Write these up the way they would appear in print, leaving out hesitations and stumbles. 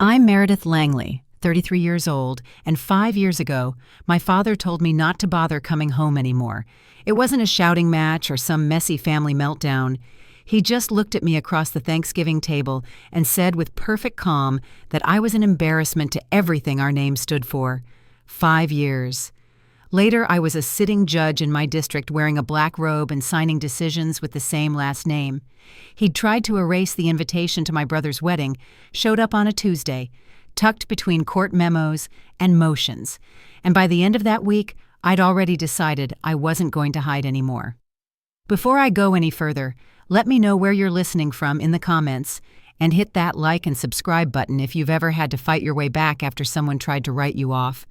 I'm Meredith Langley, 33 years old, and 5 years ago, my father told me not to bother coming home anymore. It wasn't a shouting match or some messy family meltdown. He just looked at me across the Thanksgiving table and said with perfect calm that I was an embarrassment to everything our name stood for. 5 years. Later, I was a sitting judge in my district wearing a black robe and signing decisions with the same last name. He'd tried to erase the invitation to my brother's wedding, showed up on a Tuesday, tucked between court memos and motions, and by the end of that week, I'd already decided I wasn't going to hide anymore. Before I go any further, let me know where you're listening from in the comments, and hit that like and subscribe button if you've ever had to fight your way back after someone tried to write you off.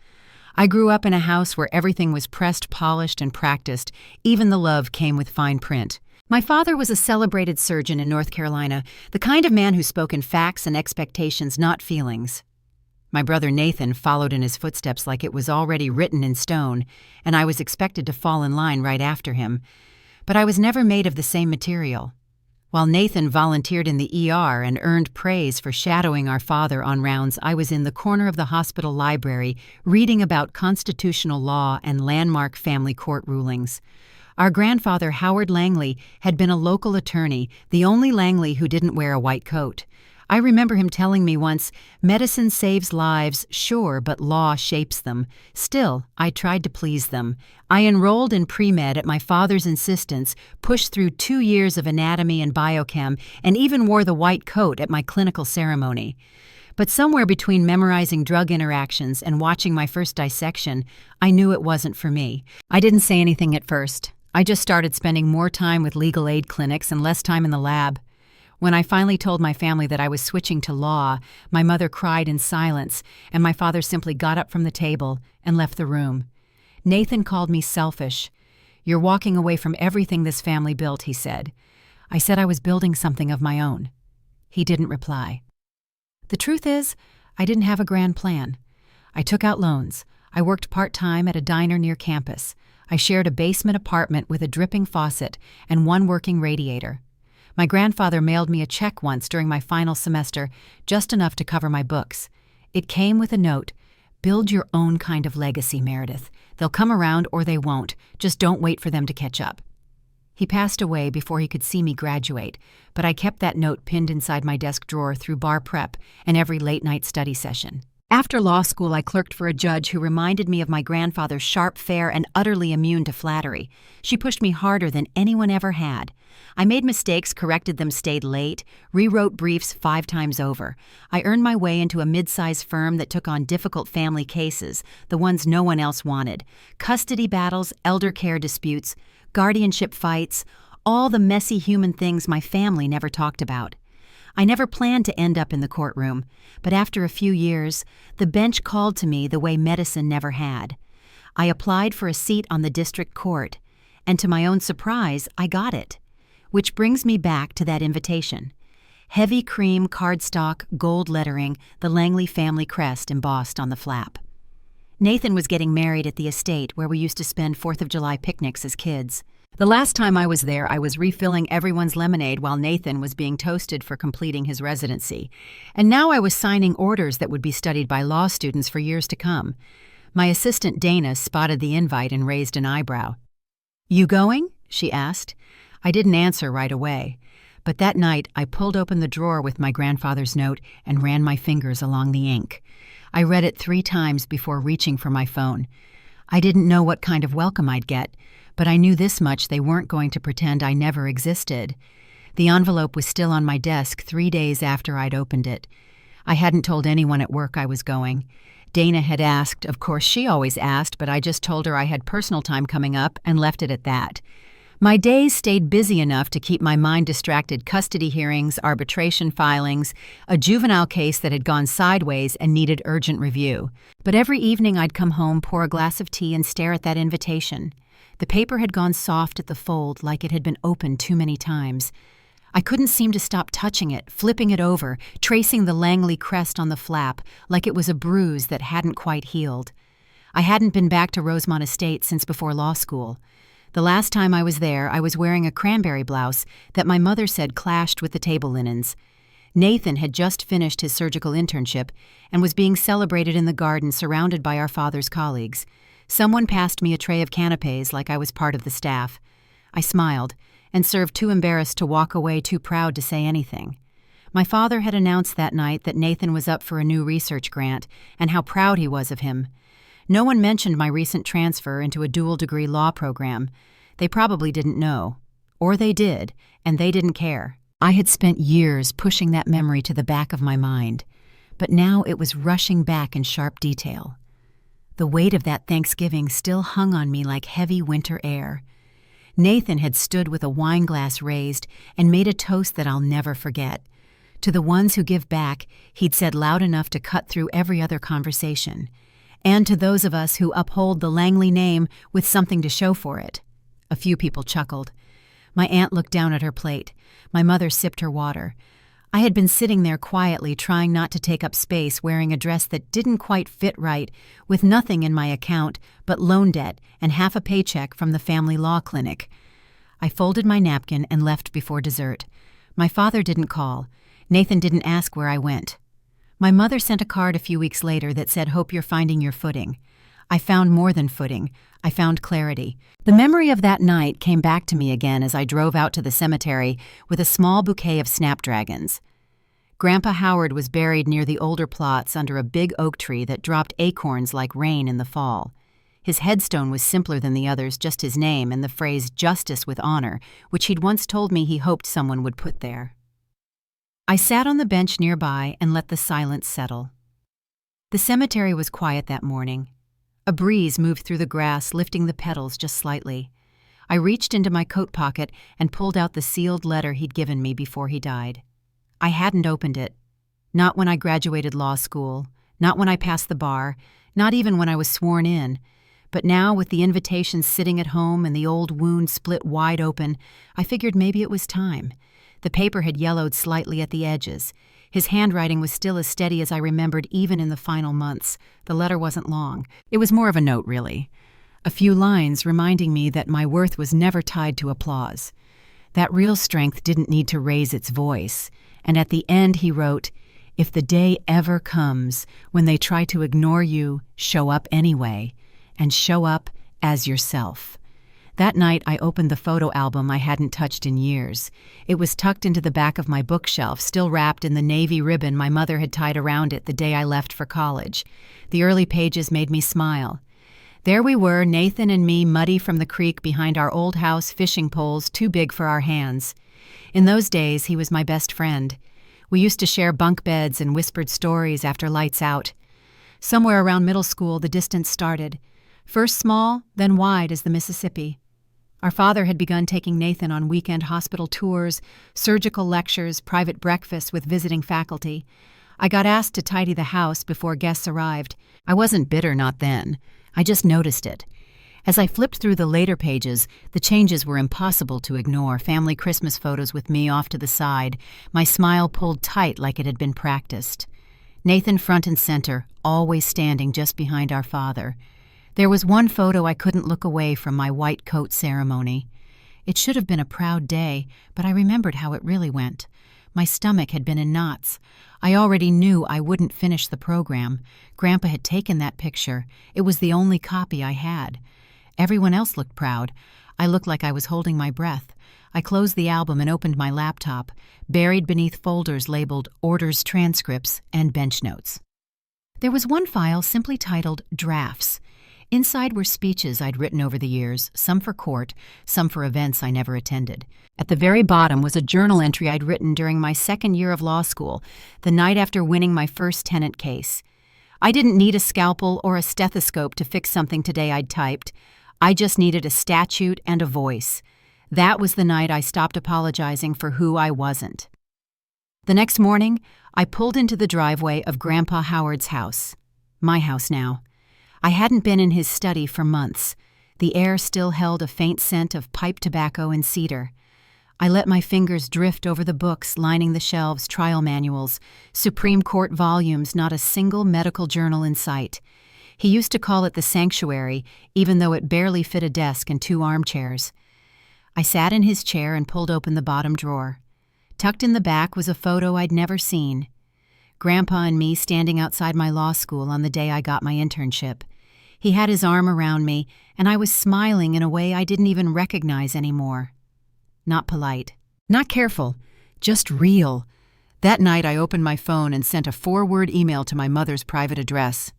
I grew up in a house where everything was pressed, polished, and practiced. Even the love came with fine print. My father was a celebrated surgeon in North Carolina, the kind of man who spoke in facts and expectations, not feelings. My brother Nathan followed in his footsteps like it was already written in stone, and I was expected to fall in line right after him. But I was never made of the same material. While Nathan volunteered in the ER and earned praise for shadowing our father on rounds, I was in the corner of the hospital library reading about constitutional law and landmark family court rulings. Our grandfather, Howard Langley, had been a local attorney, the only Langley who didn't wear a white coat. I remember him telling me once, "Medicine saves lives, sure, but law shapes them." Still, I tried to please them. I enrolled in pre-med at my father's insistence, pushed through 2 years of anatomy and biochem, and even wore the white coat at my clinical ceremony. But somewhere between memorizing drug interactions and watching my first dissection, I knew it wasn't for me. I didn't say anything at first. I just started spending more time with legal aid clinics and less time in the lab. When I finally told my family that I was switching to law, my mother cried in silence, and my father simply got up from the table and left the room. Nathan called me selfish. "You're walking away from everything this family built," he said. I said I was building something of my own. He didn't reply. The truth is, I didn't have a grand plan. I took out loans. I worked part-time at a diner near campus. I shared a basement apartment with a dripping faucet and one working radiator. My grandfather mailed me a check once during my final semester, just enough to cover my books. It came with a note, "Build your own kind of legacy, Meredith. They'll come around or they won't. Just don't wait for them to catch up." He passed away before he could see me graduate, but I kept that note pinned inside my desk drawer through bar prep and every late-night study session. After law school, I clerked for a judge who reminded me of my grandfather's sharp, fair, and utterly immune to flattery. She pushed me harder than anyone ever had. I made mistakes, corrected them, stayed late, rewrote briefs 5 times over. I earned my way into a mid-sized firm that took on difficult family cases, the ones no one else wanted. Custody battles, elder care disputes, guardianship fights, all the messy human things my family never talked about. I never planned to end up in the courtroom, but after a few years, the bench called to me the way medicine never had. I applied for a seat on the district court, and to my own surprise, I got it. Which brings me back to that invitation. Heavy cream cardstock, gold lettering, the Langley family crest embossed on the flap. Nathan was getting married at the estate where we used to spend 4th of July picnics as kids. The last time I was there, I was refilling everyone's lemonade while Nathan was being toasted for completing his residency. And now I was signing orders that would be studied by law students for years to come. My assistant Dana spotted the invite and raised an eyebrow. "You going?" she asked. I didn't answer right away. But that night, I pulled open the drawer with my grandfather's note and ran my fingers along the ink. I read it 3 times before reaching for my phone. I didn't know what kind of welcome I'd get, but I knew this much: they weren't going to pretend I never existed. The envelope was still on my desk 3 days after I'd opened it. I hadn't told anyone at work I was going. Dana had asked, of course she always asked, but I just told her I had personal time coming up and left it at that. My days stayed busy enough to keep my mind distracted: custody hearings, arbitration filings, a juvenile case that had gone sideways and needed urgent review. But every evening I'd come home, pour a glass of tea, and stare at that invitation. The paper had gone soft at the fold, like it had been opened too many times. I couldn't seem to stop touching it, flipping it over, tracing the Langley crest on the flap, like it was a bruise that hadn't quite healed. I hadn't been back to Rosemont Estate since before law school. The last time I was there, I was wearing a cranberry blouse that my mother said clashed with the table linens. Nathan had just finished his surgical internship and was being celebrated in the garden surrounded by our father's colleagues. Someone passed me a tray of canapés like I was part of the staff. I smiled and served, too embarrassed to walk away, too proud to say anything. My father had announced that night that Nathan was up for a new research grant and how proud he was of him. No one mentioned my recent transfer into a dual-degree law program. They probably didn't know. Or they did, and they didn't care. I had spent years pushing that memory to the back of my mind, but now it was rushing back in sharp detail. The weight of that Thanksgiving still hung on me like heavy winter air. Nathan had stood with a wine glass raised and made a toast that I'll never forget. To the ones who give back, he'd said loud enough to cut through every other conversation. And to those of us who uphold the Langley name with something to show for it. A few people chuckled. My aunt looked down at her plate. My mother sipped her water. I had been sitting there quietly, trying not to take up space, wearing a dress that didn't quite fit right, with nothing in my account but loan debt and half a paycheck from the family law clinic. I folded my napkin and left before dessert. My father didn't call. Nathan didn't ask where I went. My mother sent a card a few weeks later that said, "Hope you're finding your footing." I found more than footing. I found clarity. The memory of that night came back to me again as I drove out to the cemetery with a small bouquet of snapdragons. Grandpa Howard was buried near the older plots under a big oak tree that dropped acorns like rain in the fall. His headstone was simpler than the others, just his name and the phrase "justice with honor," which he'd once told me he hoped someone would put there. I sat on the bench nearby and let the silence settle. The cemetery was quiet that morning. A breeze moved through the grass, lifting the petals just slightly. I reached into my coat pocket and pulled out the sealed letter he'd given me before he died. I hadn't opened it. Not when I graduated law school, not when I passed the bar, not even when I was sworn in. But now, with the invitation sitting at home and the old wound split wide open, I figured maybe it was time. The paper had yellowed slightly at the edges. His handwriting was still as steady as I remembered even in the final months. The letter wasn't long. It was more of a note, really. A few lines reminding me that my worth was never tied to applause. That real strength didn't need to raise its voice. And at the end he wrote, "If the day ever comes when they try to ignore you, show up anyway, and show up as yourself." That night I opened the photo album I hadn't touched in years. It was tucked into the back of my bookshelf, still wrapped in the navy ribbon my mother had tied around it the day I left for college. The early pages made me smile. There we were, Nathan and me, muddy from the creek behind our old house, fishing poles too big for our hands. In those days, he was my best friend. We used to share bunk beds and whispered stories after lights out. Somewhere around middle school, the distance started. First small, then wide as the Mississippi. Our father had begun taking Nathan on weekend hospital tours, surgical lectures, private breakfasts with visiting faculty. I got asked to tidy the house before guests arrived. I wasn't bitter, not then. I just noticed it. As I flipped through the later pages, the changes were impossible to ignore. Family Christmas photos with me off to the side, my smile pulled tight like it had been practiced. Nathan front and center, always standing just behind our father. There was one photo I couldn't look away from, my white coat ceremony. It should have been a proud day, but I remembered how it really went. My stomach had been in knots. I already knew I wouldn't finish the program. Grandpa had taken that picture. It was the only copy I had. Everyone else looked proud. I looked like I was holding my breath. I closed the album and opened my laptop, buried beneath folders labeled Orders, Transcripts, and Bench Notes. There was one file simply titled Drafts. Inside were speeches I'd written over the years, some for court, some for events I never attended. At the very bottom was a journal entry I'd written during my second year of law school, the night after winning my first tenant case. I didn't need a scalpel or a stethoscope to fix something today I'd typed. I just needed a statute and a voice. That was the night I stopped apologizing for who I wasn't. The next morning, I pulled into the driveway of Grandpa Howard's house. My house now. I hadn't been in his study for months. The air still held a faint scent of pipe tobacco and cedar. I let my fingers drift over the books lining the shelves, trial manuals, Supreme Court volumes, not a single medical journal in sight. He used to call it the sanctuary, even though it barely fit a desk and 2 armchairs. I sat in his chair and pulled open the bottom drawer. Tucked in the back was a photo I'd never seen. Grandpa and me standing outside my law school on the day I got my internship. He had his arm around me, and I was smiling in a way I didn't even recognize anymore. Not polite, not careful, just real. That night I opened my phone and sent a 4-word email to my mother's private address.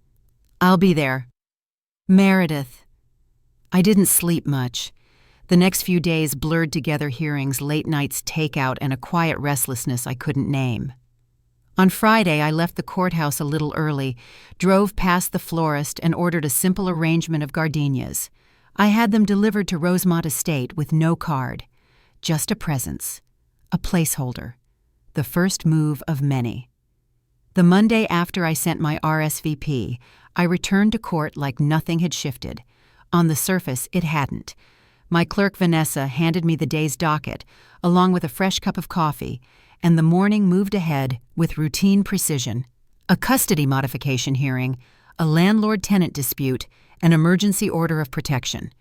"I'll be there. Meredith." I didn't sleep much. The next few days blurred together hearings, late nights takeout, and a quiet restlessness I couldn't name. On Friday, I left the courthouse a little early, drove past the florist, and ordered a simple arrangement of gardenias. I had them delivered to Rosemont Estate with no card. Just a presence. A placeholder. The first move of many. The Monday after I sent my RSVP, I returned to court like nothing had shifted. On the surface, it hadn't. My clerk, Vanessa, handed me the day's docket, along with a fresh cup of coffee, and the morning moved ahead with routine precision. A custody modification hearing, a landlord-tenant dispute, an emergency order of protection.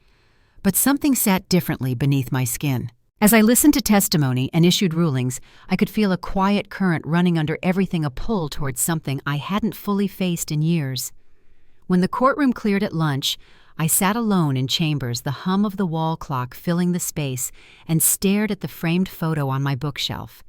But something sat differently beneath my skin. As I listened to testimony and issued rulings, I could feel a quiet current running under everything, a pull towards something I hadn't fully faced in years. When the courtroom cleared at lunch, I sat alone in chambers, the hum of the wall clock filling the space, and stared at the framed photo on my bookshelf.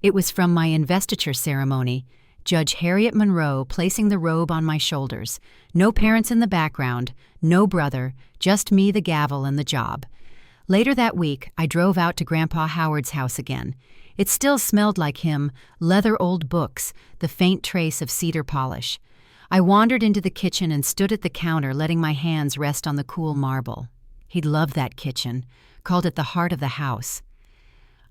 It was from my investiture ceremony, Judge Harriet Monroe placing the robe on my shoulders. No parents in the background, no brother, just me, the gavel, and the job. Later that week, I drove out to Grandpa Howard's house again. It still smelled like him, leather old books, the faint trace of cedar polish. I wandered into the kitchen and stood at the counter, letting my hands rest on the cool marble. He'd loved that kitchen, called it the heart of the house.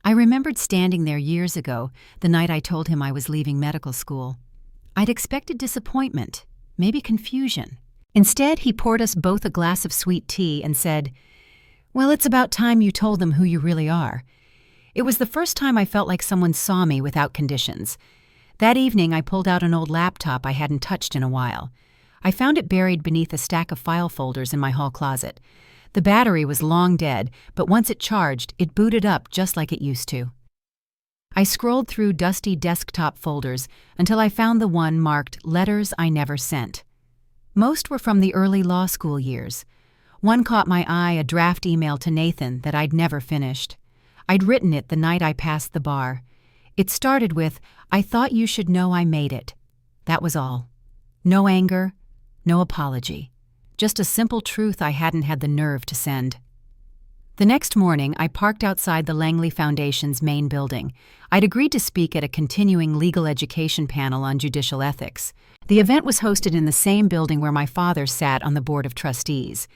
I remembered standing there years ago, the night I told him I was leaving medical school. I'd expected disappointment, maybe confusion. Instead, he poured us both a glass of sweet tea and said, "Well, it's about time you told them who you really are." It was the first time I felt like someone saw me without conditions. That evening, I pulled out an old laptop I hadn't touched in a while. I found it buried beneath a stack of file folders in my hall closet. The battery was long dead, but once it charged, it booted up just like it used to. I scrolled through dusty desktop folders until I found the one marked Letters I Never Sent. Most were from the early law school years. One caught my eye, a draft email to Nathan that I'd never finished. I'd written it the night I passed the bar. It started with, "I thought you should know I made it." That was all. No anger, no apology. Just a simple truth I hadn't had the nerve to send. The next morning, I parked outside the Langley Foundation's main building. I'd agreed to speak at a continuing legal education panel on judicial ethics. The event was hosted in the same building where my father sat on the board of trustees.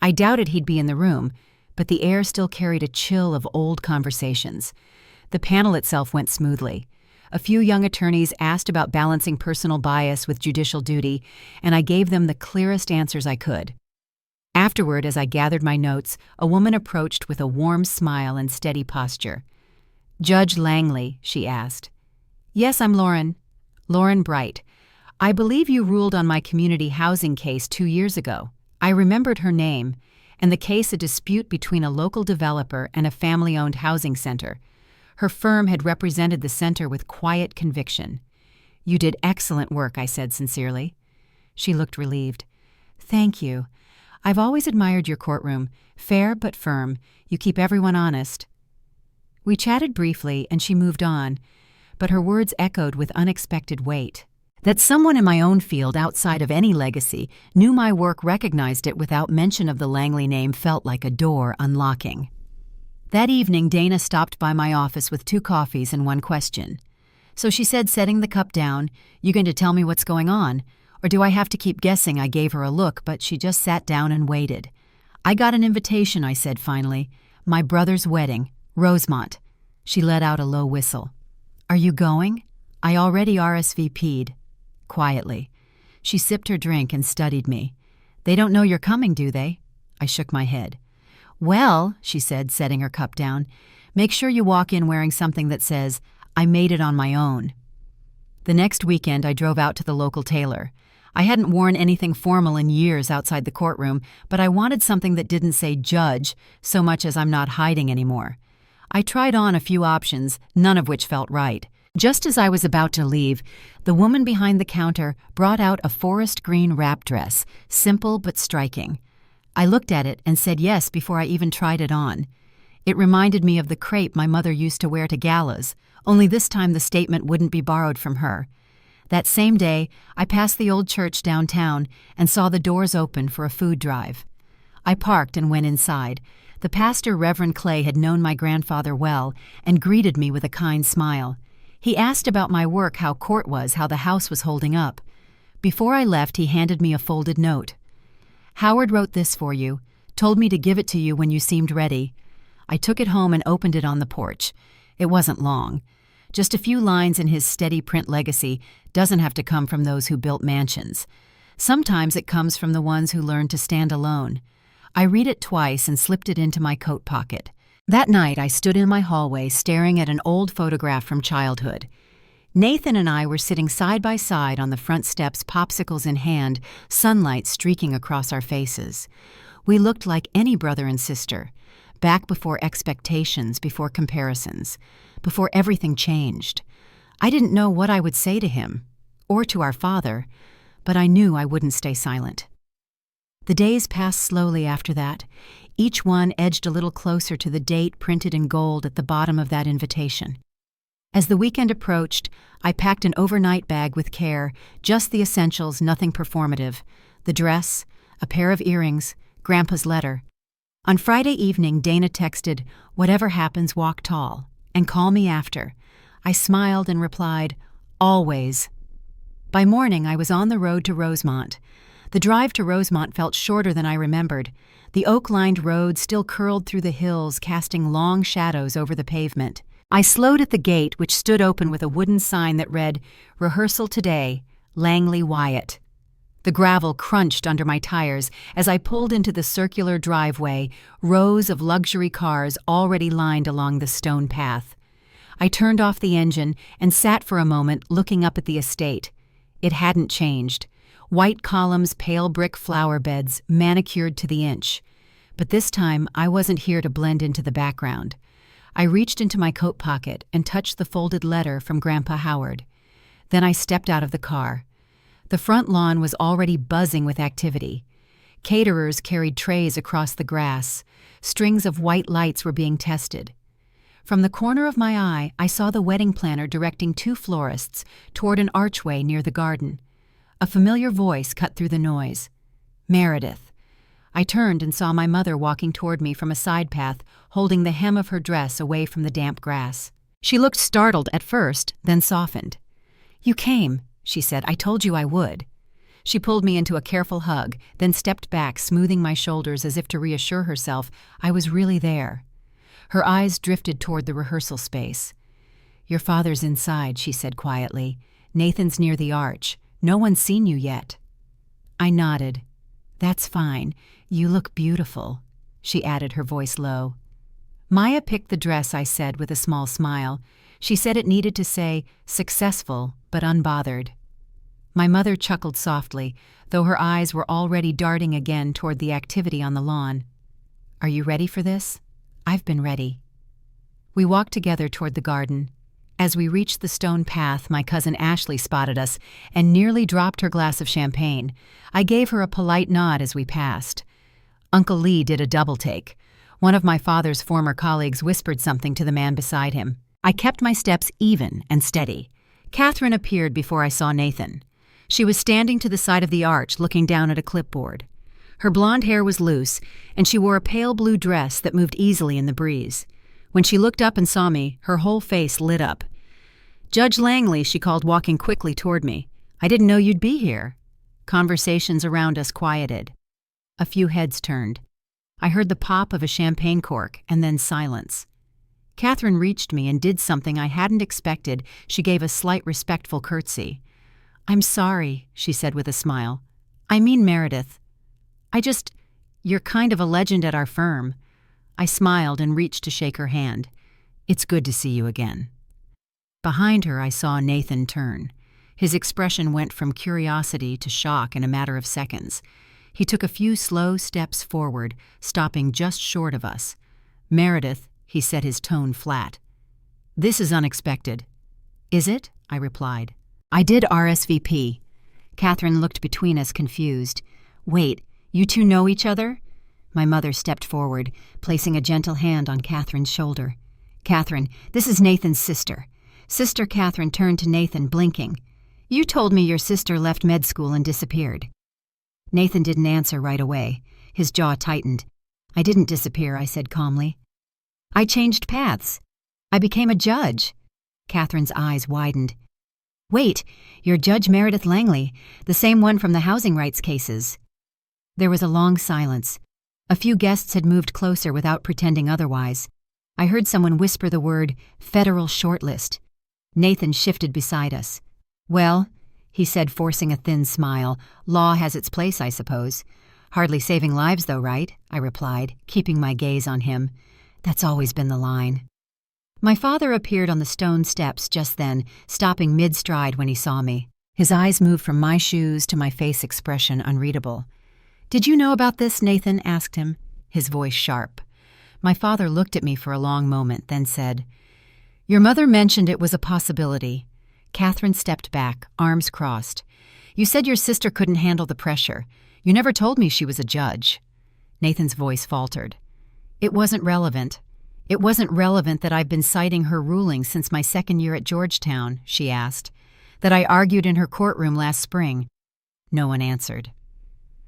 I doubted he'd be in the room, but the air still carried a chill of old conversations. The panel itself went smoothly. A few young attorneys asked about balancing personal bias with judicial duty, and I gave them the clearest answers I could. Afterward, as I gathered my notes, a woman approached with a warm smile and steady posture. "Judge Langley," she asked. "Yes, I'm Lauren. Lauren Bright. I believe you ruled on my community housing case 2 years ago." I remembered her name, and the case, a dispute between a local developer and a family-owned housing center. Her firm had represented the center with quiet conviction. "You did excellent work," I said sincerely. She looked relieved. "Thank you. I've always admired your courtroom. Fair but firm. You keep everyone honest." We chatted briefly, and she moved on, but her words echoed with unexpected weight. That someone in my own field, outside of any legacy, knew my work, recognized it without mention of the Langley name, felt like a door unlocking. That evening, Dana stopped by my office with 2 coffees and 1 question. So she said, setting the cup down, "You going to tell me what's going on? Or do I have to keep guessing?" I gave her a look, but she just sat down and waited. "I got an invitation," I said finally. "My brother's wedding, Rosemont." She let out a low whistle. "Are you going?" "I already RSVP'd." Quietly. She sipped her drink and studied me. "They don't know you're coming, do they?" I shook my head. "Well," she said, setting her cup down, "make sure you walk in wearing something that says, 'I made it on my own.'" The next weekend, I drove out to the local tailor. I hadn't worn anything formal in years outside the courtroom, but I wanted something that didn't say judge so much as I'm not hiding anymore. I tried on a few options, none of which felt right. Just as I was about to leave, the woman behind the counter brought out a forest green wrap dress, simple but striking. I looked at it and said yes before I even tried it on. It reminded me of the crepe my mother used to wear to galas, only this time the statement wouldn't be borrowed from her. That same day, I passed the old church downtown and saw the doors open for a food drive. I parked and went inside. The pastor, Reverend Clay, had known my grandfather well and greeted me with a kind smile. He asked about my work, how court was, how the house was holding up. Before I left, he handed me a folded note. "Howard wrote this for you, told me to give it to you when you seemed ready." I took it home and opened it on the porch. It wasn't long. Just a few lines in his steady print legacy doesn't have to come from those who built mansions. Sometimes it comes from the ones who learned to stand alone. I read it twice and slipped it into my coat pocket. That night I stood in my hallway staring at an old photograph from childhood. Nathan and I were sitting side by side on the front steps, popsicles in hand, sunlight streaking across our faces. We looked like any brother and sister, back before expectations, before comparisons, before everything changed. I didn't know what I would say to him, or to our father, but I knew I wouldn't stay silent. The days passed slowly after that. Each one edged a little closer to the date printed in gold at the bottom of that invitation. As the weekend approached, I packed an overnight bag with care, just the essentials, nothing performative. The dress, a pair of earrings, Grandpa's letter. On Friday evening, Dana texted, "Whatever happens, walk tall, and call me after." I smiled and replied, "Always." By morning, I was on the road to Rosemont. The drive to Rosemont felt shorter than I remembered. The oak-lined road still curled through the hills, casting long shadows over the pavement. I slowed at the gate, which stood open with a wooden sign that read, "Rehearsal today, Langley Wyatt." The gravel crunched under my tires as I pulled into the circular driveway, rows of luxury cars already lined along the stone path. I turned off the engine and sat for a moment looking up at the estate. It hadn't changed. White columns, pale brick flower beds, manicured to the inch. But this time, I wasn't here to blend into the background. I reached into my coat pocket and touched the folded letter from Grandpa Howard. Then I stepped out of the car. The front lawn was already buzzing with activity. Caterers carried trays across the grass. Strings of white lights were being tested. From the corner of my eye, I saw the wedding planner directing two florists toward an archway near the garden. A familiar voice cut through the noise. "Meredith." I turned and saw my mother walking toward me from a side path, holding the hem of her dress away from the damp grass. She looked startled at first, then softened. "You came," she said. "I told you I would." She pulled me into a careful hug, then stepped back, smoothing my shoulders as if to reassure herself I was really there. Her eyes drifted toward the rehearsal space. "Your father's inside," she said quietly. "Nathan's near the arch. No one's seen you yet." I nodded. "That's fine. You look beautiful," she added, her voice low. "Maya picked the dress," I said with a small smile. She said it needed to say, "successful, but unbothered." My mother chuckled softly, though her eyes were already darting again toward the activity on the lawn. "Are you ready for this?" "I've been ready." We walked together toward the garden. As we reached the stone path, my cousin Ashley spotted us and nearly dropped her glass of champagne. I gave her a polite nod as we passed. Uncle Lee did a double-take. One of my father's former colleagues whispered something to the man beside him. I kept my steps even and steady. Catherine appeared before I saw Nathan. She was standing to the side of the arch, looking down at a clipboard. Her blonde hair was loose, and she wore a pale blue dress that moved easily in the breeze. When she looked up and saw me, her whole face lit up. "Judge Langley," she called, walking quickly toward me. "I didn't know you'd be here." Conversations around us quieted. A few heads turned. I heard the pop of a champagne cork, and then silence. Catherine reached me and did something I hadn't expected. She gave a slight respectful curtsy. "I'm sorry," she said with a smile. "I mean Meredith. You're kind of a legend at our firm." I smiled and reached to shake her hand. "It's good to see you again." Behind her, I saw Nathan turn. His expression went from curiosity to shock in a matter of seconds. He took a few slow steps forward, stopping just short of us. "Meredith," he said, his tone flat. "This is unexpected." "Is it?" I replied. "I did RSVP." Catherine looked between us, confused. "Wait, you two know each other?" My mother stepped forward, placing a gentle hand on Catherine's shoulder. "Catherine, this is Nathan's sister." Sister Catherine turned to Nathan, blinking. "You told me your sister left med school and disappeared." Nathan didn't answer right away. His jaw tightened. "I didn't disappear," I said calmly. "I changed paths. I became a judge." Catherine's eyes widened. "Wait, you're Judge Meredith Langley, the same one from the housing rights cases." There was a long silence. A few guests had moved closer without pretending otherwise. I heard someone whisper the word, "federal shortlist." Nathan shifted beside us. "Well," he said, forcing a thin smile, "law has its place, I suppose." "Hardly saving lives, though, right?" I replied, keeping my gaze on him. "That's always been the line." My father appeared on the stone steps just then, stopping mid-stride when he saw me. His eyes moved from my shoes to my face expression unreadable. "Did you know about this?" Nathan asked him, his voice sharp. My father looked at me for a long moment, then said, "Your mother mentioned it was a possibility." Catherine stepped back, arms crossed. "You said your sister couldn't handle the pressure. You never told me she was a judge." Nathan's voice faltered. "It wasn't relevant. It wasn't relevant that I've been citing her ruling since my second year at Georgetown," she asked. "That I argued in her courtroom last spring." No one answered.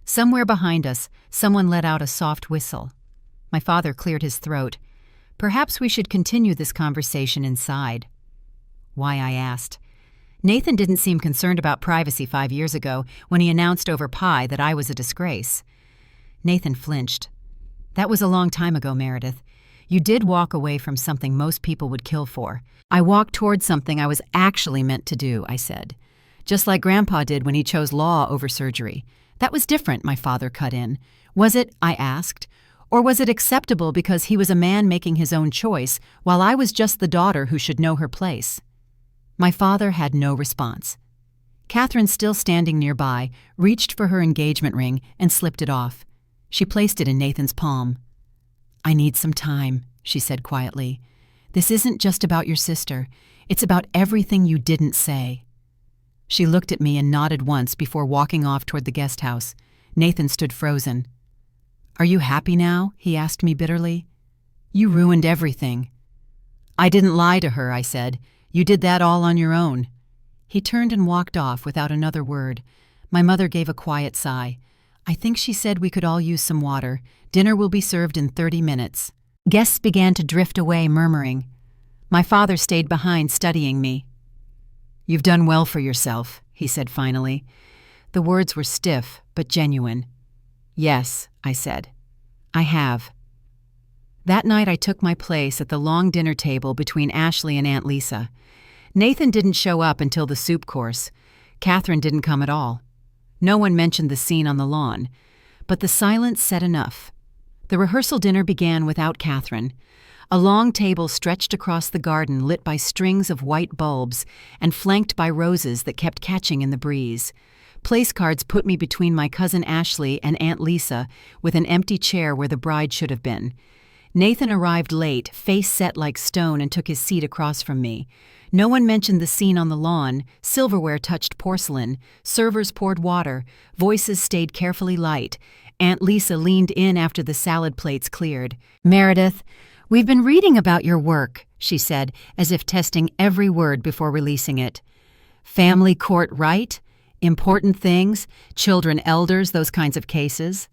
Somewhere behind us, someone let out a soft whistle. My father cleared his throat. "Perhaps we should continue this conversation inside." "Why?" I asked. Nathan didn't seem concerned about privacy 5 years ago when he announced over pie that I was a disgrace. Nathan flinched. "That was a long time ago, Meredith. You did walk away from something most people would kill for." "I walked toward something I was actually meant to do," I said. "Just like Grandpa did when he chose law over surgery." "That was different," my father cut in. "Was it?" I asked. "Or was it acceptable because he was a man making his own choice, while I was just the daughter who should know her place?" My father had no response. Catherine, still standing nearby, reached for her engagement ring and slipped it off. She placed it in Nathan's palm. "I need some time," she said quietly. "This isn't just about your sister. It's about everything you didn't say." She looked at me and nodded once before walking off toward the guest house. Nathan stood frozen. "Are you happy now?" he asked me bitterly. "You ruined everything." "I didn't lie to her," I said. "You did that all on your own." He turned and walked off without another word. My mother gave a quiet sigh. "I think she said we could all use some water. Dinner will be served in 30 minutes. Guests began to drift away, murmuring. My father stayed behind, studying me. "You've done well for yourself," he said finally. The words were stiff, but genuine. "Yes," I said. "I have." That night I took my place at the long dinner table between Ashley and Aunt Lisa. Nathan didn't show up until the soup course. Catherine didn't come at all. No one mentioned the scene on the lawn, but the silence said enough. The rehearsal dinner began without Catherine. A long table stretched across the garden, lit by strings of white bulbs and flanked by roses that kept catching in the breeze. Place cards put me between my cousin Ashley and Aunt Lisa, with an empty chair where the bride should have been. Nathan arrived late, face set like stone, and took his seat across from me. No one mentioned the scene on the lawn. Silverware touched porcelain. Servers poured water. Voices stayed carefully light. Aunt Lisa leaned in after the salad plates cleared. "Meredith, we've been reading about your work," she said, as if testing every word before releasing it. "Family court right? Important things? Children elders, those kinds of cases?"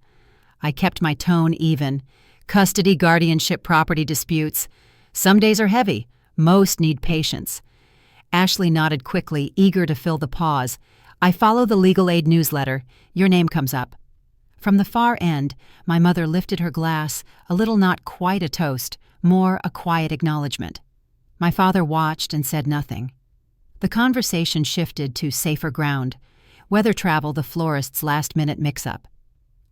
I kept my tone even. Custody, guardianship, property disputes. Some days are heavy. Most need patience. Ashley nodded quickly, eager to fill the pause. "I follow the legal aid newsletter. Your name comes up." From the far end, my mother lifted her glass, a little not quite a toast, more a quiet acknowledgement. My father watched and said nothing. The conversation shifted to safer ground. Weather travel, the florist's last-minute mix-up.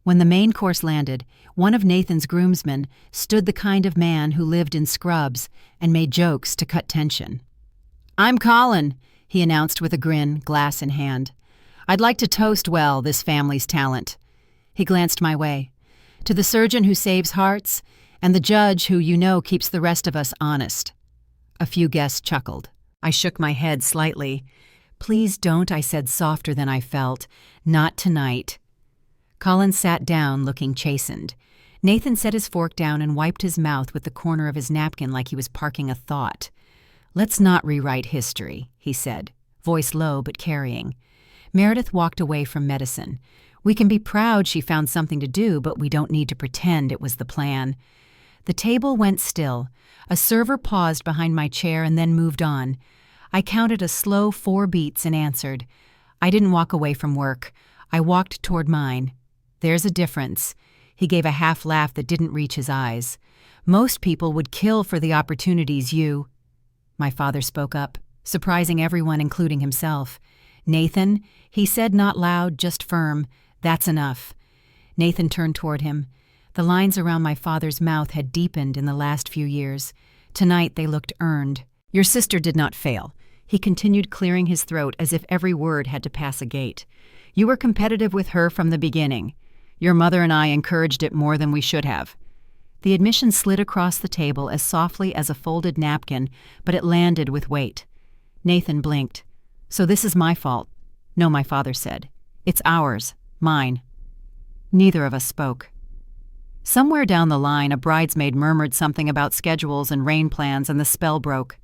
When the main course landed, one of Nathan's groomsmen stood the kind of man who lived in scrubs and made jokes to cut tension. "I'm Colin," he announced with a grin, glass in hand. "I'd like to toast this family's talent." He glanced my way. "To the surgeon who saves hearts, And the judge, who you know keeps the rest of us honest." A few guests chuckled. I shook my head slightly. "Please don't," I said softer than I felt. "Not tonight." Colin sat down, looking chastened. Nathan set his fork down and wiped his mouth with the corner of his napkin like he was parking a thought. "Let's not rewrite history," he said, voice low but carrying. Meredith walked away from medicine. "We can be proud she found something to do, but we don't need to pretend it was the plan." The table went still. A server paused behind my chair and then moved on. I counted a slow 4 beats and answered. I didn't walk away from work. I walked toward mine. "There's a difference." He gave a half laugh that didn't reach his eyes. "Most people would kill for the opportunities you—" My father spoke up, surprising everyone, including himself. "Nathan," he said, not loud, just firm, "that's enough." Nathan turned toward him. The lines around my father's mouth had deepened in the last few years. Tonight they looked earned. "Your sister did not fail." He continued, clearing his throat as if every word had to pass a gate. "You were competitive with her from the beginning. Your mother and I encouraged it more than we should have." The admission slid across the table as softly as a folded napkin, but it landed with weight. Nathan blinked. "So this is my fault?" "No," my father said. "It's ours. Mine." Neither of us spoke. Somewhere down the line, a bridesmaid murmured something about schedules and rain plans, and the spell broke.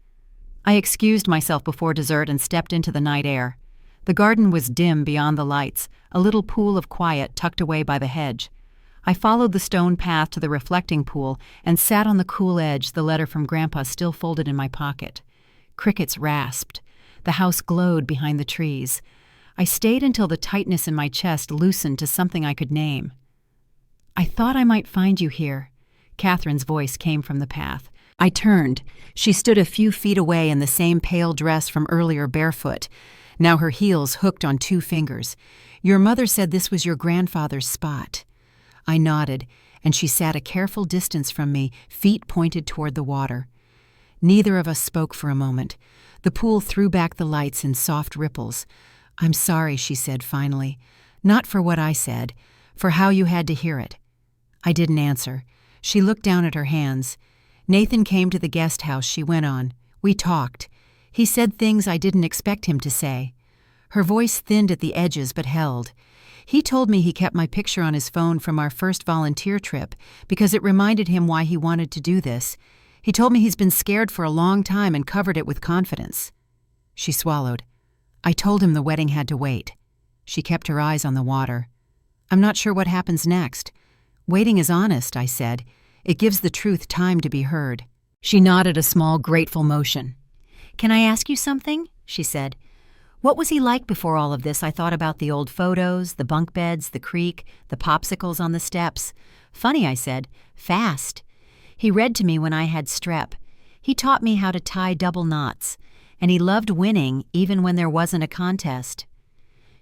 I excused myself before dessert and stepped into the night air. The garden was dim beyond the lights, a little pool of quiet tucked away by the hedge. I followed the stone path to the reflecting pool and sat on the cool edge, the letter from Grandpa still folded in my pocket. Crickets rasped. The house glowed behind the trees. I stayed until the tightness in my chest loosened to something I could name. "I thought I might find you here." Catherine's voice came from the path. I turned. She stood a few feet away in the same pale dress from earlier, barefoot. Now her heels hooked on 2 fingers. "Your mother said this was your grandfather's spot." I nodded, and she sat a careful distance from me, feet pointed toward the water. Neither of us spoke for a moment. The pool threw back the lights in soft ripples. "I'm sorry," she said finally. "Not for what I said, for how you had to hear it." I didn't answer. She looked down at her hands. "Nathan came to the guest house," she went on. "We talked. He said things I didn't expect him to say." Her voice thinned at the edges but held. "He told me he kept my picture on his phone from our first volunteer trip because it reminded him why he wanted to do this. He told me he's been scared for a long time and covered it with confidence." She swallowed. "I told him the wedding had to wait." She kept her eyes on the water. "I'm not sure what happens next." "Waiting is honest," I said. "It gives the truth time to be heard." She nodded a small, grateful motion. "Can I ask you something?" she said. "What was he like before all of this?" I thought about the old photos, the bunk beds, the creek, the popsicles on the steps. "Funny," I said. "Fast. He read to me when I had strep. He taught me how to tie double knots. And he loved winning even when there wasn't a contest."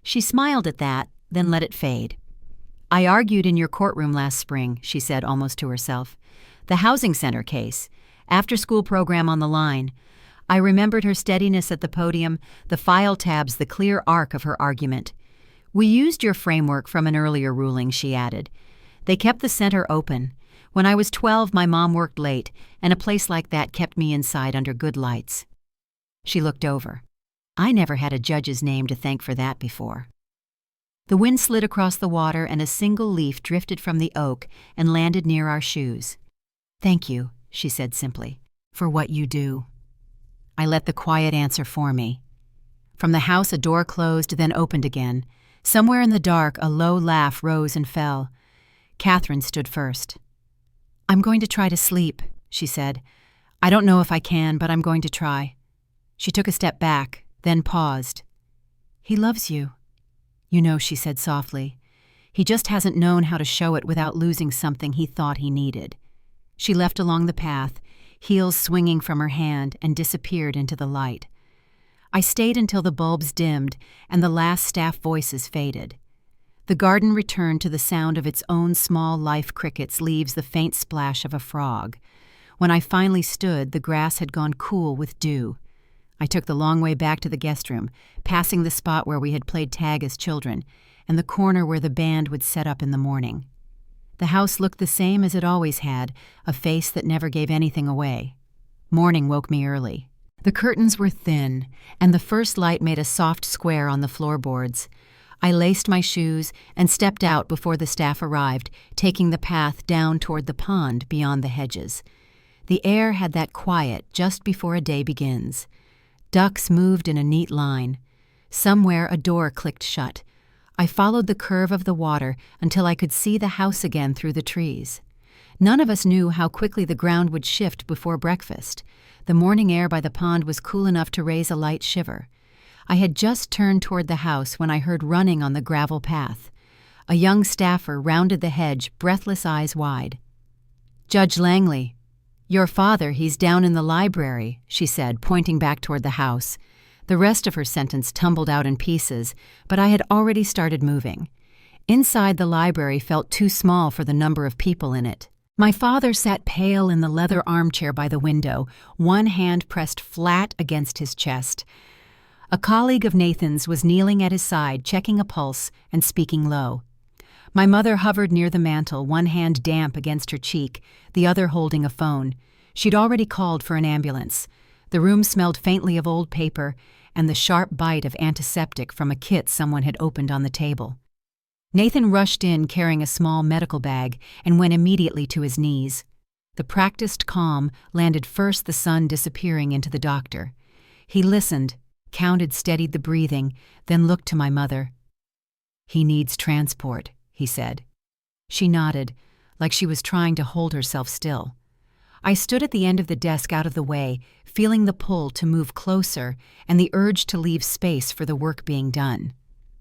She smiled at that, then let it fade. "I argued in your courtroom last spring," she said almost to herself. "The housing center case. After-school program on the line." I remembered her steadiness at the podium, the file tabs, the clear arc of her argument. "We used your framework from an earlier ruling," she added. "They kept the center open. When I was 12, my mom worked late, and a place like that kept me inside under good lights." She looked over. I never had a judge's name to thank for that before. The wind slid across the water and a single leaf drifted from the oak and landed near our shoes. "Thank you," she said simply, "for what you do." I let the quiet answer for me. From the house a door closed, then opened again. Somewhere in the dark a low laugh rose and fell. Catherine stood first. "I'm going to try to sleep," she said. "I don't know if I can, but I'm going to try." She took a step back, then paused. "He loves you." "You know," she said softly. "He just hasn't known how to show it without losing something he thought he needed." She left along the path, heels swinging from her hand, and disappeared into the light. I stayed until the bulbs dimmed and the last staff voices faded. The garden returned to the sound of its own small life crickets, leaves, the faint splash of a frog. When I finally stood, the grass had gone cool with dew. I took the long way back to the guest room, passing the spot where we had played tag as children, and the corner where the band would set up in the morning. The house looked the same as it always had, a face that never gave anything away. Morning woke me early. The curtains were thin, and the first light made a soft square on the floorboards. I laced my shoes and stepped out before the staff arrived, taking the path down toward the pond beyond the hedges. The air had that quiet just before a day begins. Ducks moved in a neat line. Somewhere a door clicked shut. I followed the curve of the water until I could see the house again through the trees. None of us knew how quickly the ground would shift before breakfast. The morning air by the pond was cool enough to raise a light shiver. I had just turned toward the house when I heard running on the gravel path. A young staffer rounded the hedge, breathless eyes wide. "Judge Langley, your father, he's down in the library," she said, pointing back toward the house. The rest of her sentence tumbled out in pieces, but I had already started moving. Inside the library felt too small for the number of people in it. My father sat pale in the leather armchair by the window, one hand pressed flat against his chest. A colleague of Nathan's was kneeling at his side, checking a pulse and speaking low. My mother hovered near the mantel, one hand damp against her cheek, the other holding a phone. She'd already called for an ambulance. The room smelled faintly of old paper and the sharp bite of antiseptic from a kit someone had opened on the table. Nathan rushed in carrying a small medical bag and went immediately to his knees. The practiced calm landed first the sun disappearing into the doctor. He listened, counted, steadied the breathing, then looked to my mother. "He needs transport," he said. She nodded, like she was trying to hold herself still. I stood at the end of the desk out of the way, feeling the pull to move closer and the urge to leave space for the work being done.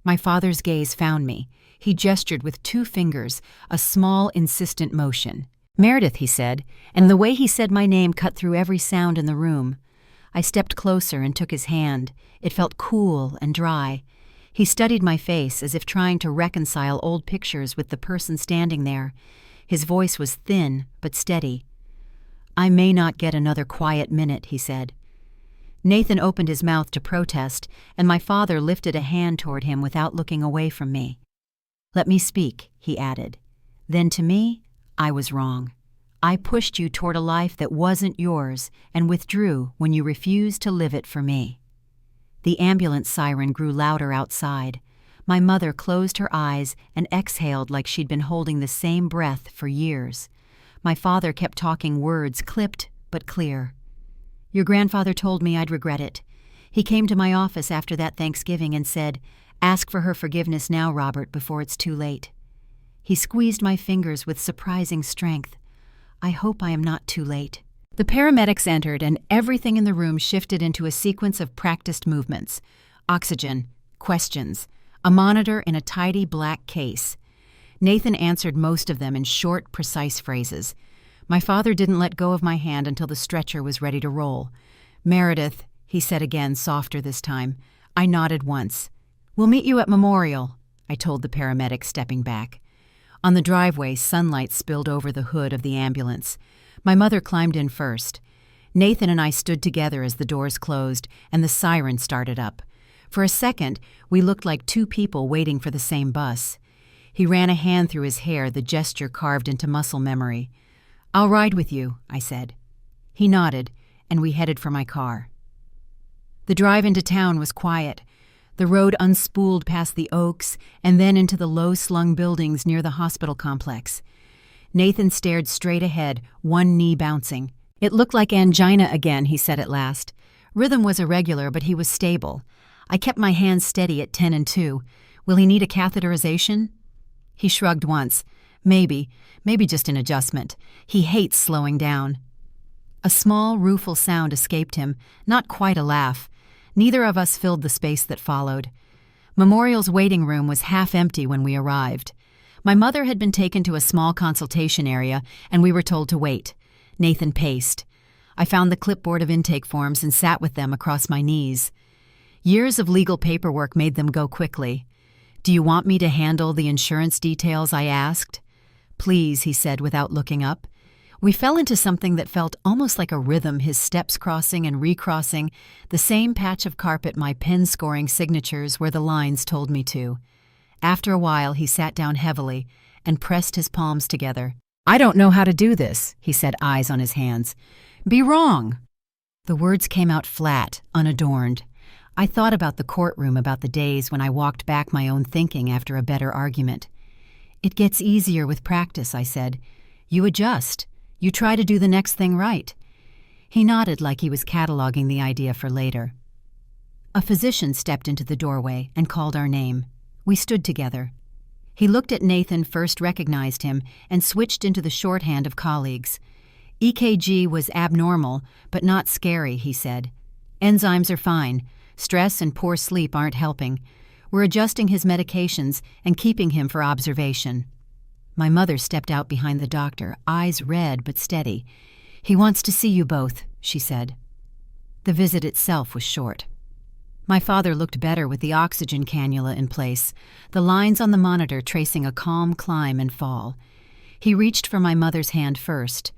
My father's gaze found me. He gestured with 2 fingers, a small, insistent motion. "Meredith," he said, and the way he said my name cut through every sound in the room. I stepped closer and took his hand. It felt cool and dry. He studied my face as if trying to reconcile old pictures with the person standing there. His voice was thin but steady. "I may not get another quiet minute," he said. Nathan opened his mouth to protest, and my father lifted a hand toward him without looking away from me. "Let me speak," he added. "Then to me, I was wrong. I pushed you toward a life that wasn't yours and withdrew when you refused to live it for me." The ambulance siren grew louder outside. My mother closed her eyes and exhaled like she'd been holding the same breath for years. My father kept talking, words clipped but clear. "Your grandfather told me I'd regret it. He came to my office after that Thanksgiving and said, 'Ask for her forgiveness now, Robert, before it's too late.' He squeezed my fingers with surprising strength. I hope I am not too late." The paramedics entered, and everything in the room shifted into a sequence of practiced movements. Oxygen, questions, a monitor in a tidy black case. Nathan answered most of them in short, precise phrases. My father didn't let go of my hand until the stretcher was ready to roll. "Meredith," he said again, softer this time. I nodded once. "We'll meet you at Memorial," I told the paramedic, stepping back. On the driveway, sunlight spilled over the hood of the ambulance. My mother climbed in first. Nathan and I stood together as the doors closed and the siren started up. For a second, we looked like 2 people waiting for the same bus. He ran a hand through his hair, the gesture carved into muscle memory. "I'll ride with you," I said. He nodded, and we headed for my car. The drive into town was quiet. The road unspooled past the oaks and then into the low-slung buildings near the hospital complex. Nathan stared straight ahead, one knee bouncing. "It looked like angina again," he said at last. Rhythm was irregular, but he was stable. I kept my hands steady at 10 and 2. "Will he need a catheterization?" He shrugged once. Maybe just an adjustment. He hates slowing down." A small, rueful sound escaped him, not quite a laugh. Neither of us filled the space that followed. Memorial's waiting room was half empty when we arrived. My mother had been taken to a small consultation area, and we were told to wait. Nathan paced. I found the clipboard of intake forms and sat with them across my knees. Years of legal paperwork made them go quickly. "Do you want me to handle the insurance details?" I asked. "Please," he said without looking up. We fell into something that felt almost like a rhythm, his steps crossing and recrossing, the same patch of carpet my pen scoring signatures where the lines told me to. After a while, he sat down heavily, and pressed his palms together. "I don't know how to do this," he said, eyes on his hands. "Be wrong." The words came out flat, unadorned. I thought about the courtroom, about the days when I walked back my own thinking after a better argument. "It gets easier with practice," I said. "You adjust. You try to do the next thing right." He nodded like he was cataloging the idea for later. A physician stepped into the doorway and called our name. We stood together. He looked at Nathan, first recognized him, and switched into the shorthand of colleagues. "EKG was abnormal, but not scary," he said. "Enzymes are fine. Stress and poor sleep aren't helping. We're adjusting his medications and keeping him for observation." My mother stepped out behind the doctor, eyes red but steady. "He wants to see you both," she said. The visit itself was short. My father looked better with the oxygen cannula in place, the lines on the monitor tracing a calm climb and fall. He reached for my mother's hand first.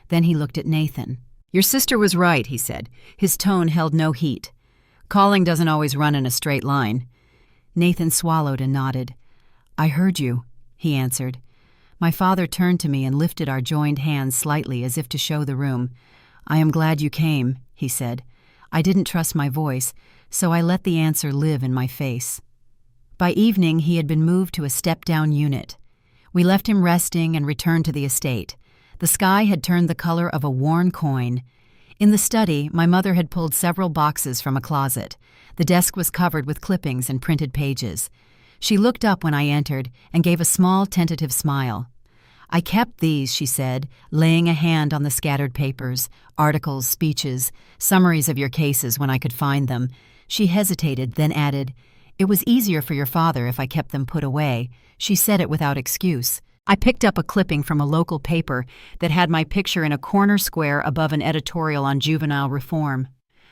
Then he looked at Nathan. "Your sister was right," he said. His tone held no heat. "Calling doesn't always run in a straight line." Nathan swallowed and nodded. "I heard you," he answered. My father turned to me and lifted our joined hands slightly as if to show the room. "I am glad you came," he said. I didn't trust my voice, so I let the answer live in my face. By evening, he had been moved to a step-down unit. We left him resting and returned to the estate. The sky had turned the color of a worn coin. In the study, my mother had pulled several boxes from a closet. The desk was covered with clippings and printed pages. She looked up when I entered and gave a small, tentative smile. "I kept these," she said, laying a hand on the scattered papers, articles, speeches, summaries of your cases when I could find them. She hesitated, then added, "It was easier for your father if I kept them put away." She said it without excuse. I picked up a clipping from a local paper that had my picture in a corner square above an editorial on juvenile reform.